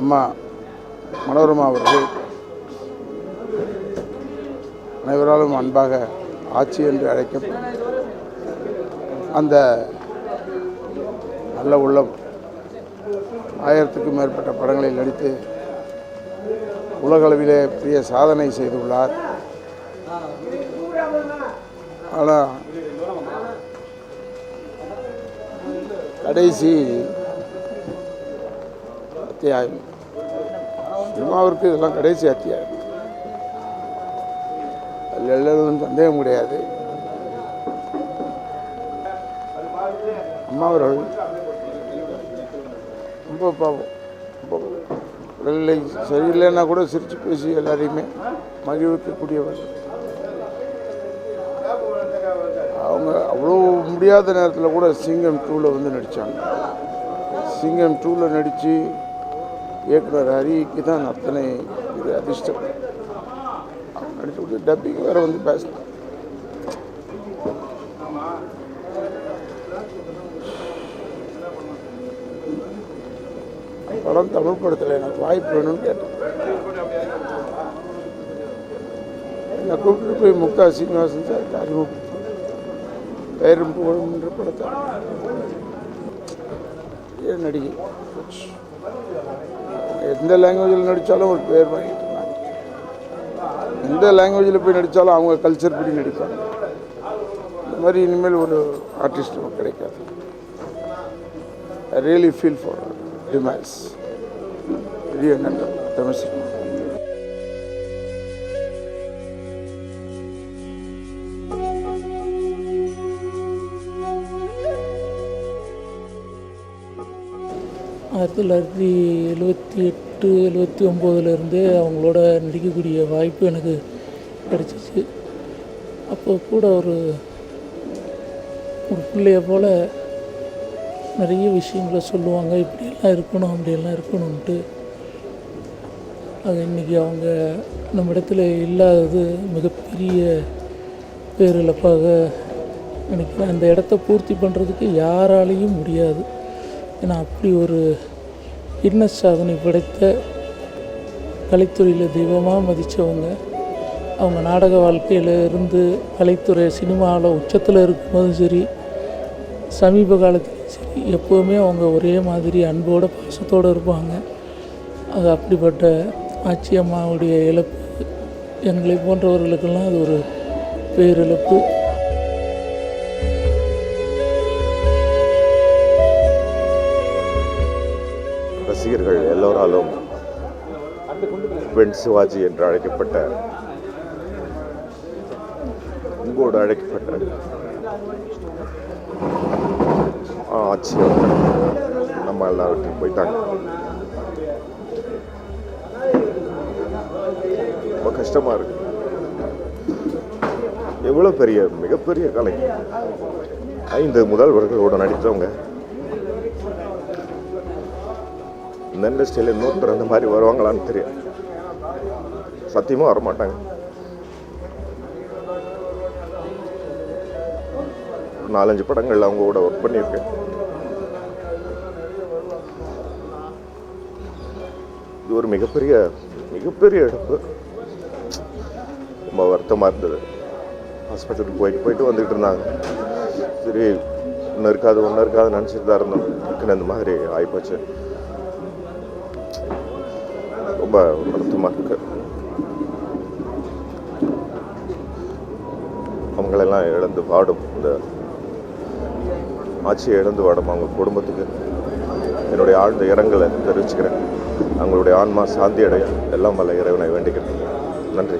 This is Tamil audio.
அம்மா மனோரமா அவர்கள் அனைவராலும் அன்பாக ஆட்சி என்று அழைக்கப்படும் அந்த நல்ல உள்ளம் 1000க்கும் மேற்பட்ட படங்களில் நடித்து உலகளவிலே பெரிய சாதனை செய்துள்ளார். ஆனால் கடைசி அத்தியாயம் சினிமாவிற்கு இதெல்லாம் கடைசி அத்தியாயம், அதில் எல்லாரும் சந்தேகம் கிடையாது. அம்மா அவர்கள் ரொம்ப பாவம், உடல்நிலை சரியில்லைன்னா கூட சிரித்து பேசி எல்லாரையுமே மகிழ்விக்கக்கூடியவர். அவங்க அவ்வளோ முடியாத நேரத்தில் கூட சிங்கம் 2ல் வந்து நடித்தாங்க. சிங்கம் 2ல் நடித்து இயக்குனர் ஹரிக்கு தான் அத்தனை இது அதிர்ஷ்டம். அவங்க நடிச்சு டப்பிங் வேறு வந்து பேசினாங்க. படம் தமிழ் படத்தில் எனக்கு வாய்ப்பு வேணும்னு கேட்டேன். என்னை கூப்பிட்டு போய் முக்தா சீனிவாசன் சார் அறிமுகப்படுத்தி பெயரும் புகழும் என்ற படத்தை ஏன் நடிகை எந்த லாங்குவேஜில் நடித்தாலும் ஒரு பேர் வாங்கிட்டு இருந்தாங்க. எந்த லாங்குவேஜில் போய் நடித்தாலும் அவங்க கல்ச்சர் படி நடிப்பாங்க. இந்த மாதிரி இனிமேல் ஒரு ஆர்டிஸ்ட் நமக்கு கிடைக்காது. I really feel for demands பெரிய நன்றி தமிழ் சினிமா. ஆயிரத்தி 1978 79 அவங்களோட நடிக்கக்கூடிய வாய்ப்பு எனக்கு கிடச்சிச்சு. அப்போ கூட ஒரு பிள்ளைய போல் நிறைய விஷயங்களை சொல்லுவாங்க, இப்படியெல்லாம் இருக்கணும் அப்படியெல்லாம் இருக்கணும்ன்ட்டு. அது இன்றைக்கி அவங்க நம்ம இடத்துல இல்லாதது மிகப்பெரிய பேரிழப்பாக நினைக்கிறேன். அந்த இடத்த பூர்த்தி பண்ணுறதுக்கு யாராலையும் முடியாது. ஏன்னா அப்படி ஒரு சாதனை படைத்த கலைத்துறையில் தெய்வமாக மதித்தவங்க. அவங்க நாடக வாழ்க்கையில் இருந்து கலைத்துறை சினிமாவில் உச்சத்தில் இருக்கும்போதும் சரி, சமீப காலத்துலையும் சரி, எப்போவுமே அவங்க ஒரே மாதிரி அன்போடு பாசத்தோடு இருப்பாங்க. அது அப்படிப்பட்ட ஆச்சி அம்மாவுடைய இழப்பு எங்களை போன்றவர்களுக்கெல்லாம் அது ஒரு பேரிழப்பு. ரசிகர்கள் எல்லோராலும் பெண் சிவாஜி என்று அழைக்கப்பட்ட, உங்களோடு அழைக்கப்பட்ட ஆட்சி அவர்கள் நம்ம எல்லாவற்றையும் போயிட்டாங்க. ரொம்ப கஷ்டமாக இருக்கு. எவ்வளோ பெரிய மிகப்பெரிய கலை. 5 முதல்வர்களோடு நடித்தவங்க இந்த இண்டஸ்ட்ரியில் இன்னொருத்தர் அந்த மாதிரி வருவாங்களான்னு தெரியும். சத்தியமாக வரமாட்டாங்க. 4-5 படங்கள் அவங்க கூட ஒர்க் பண்ணியிருக்கேன். இது ஒரு மிகப்பெரிய மிகப்பெரிய இழப்பு. ரொம்ப வருத்தமாக இருந்தது. ஹாஸ்பிட்டலுக்கு போயிட்டு வந்துக்கிட்டு இருந்தாங்க. சரி, ஒன்று இருக்காது நினச்சிட்டு தான் இருந்தோம். இந்த மாதிரி ஆகிப்போச்சு. ரொம்ப வருத்தமாக இருக்கு. அவங்களெல்லாம் இழந்து வாடும், இந்த ஆட்சியை இழந்து வாடும் அவங்க குடும்பத்துக்கு என்னுடைய ஆழ்ந்த இரங்கலை தெரிவிச்சுக்கிறேன். அவங்களுடைய ஆன்மா சாந்தி அடைய எல்லாம் வல்ல இறைவனை வேண்டிக்கிறேன். நன்றி.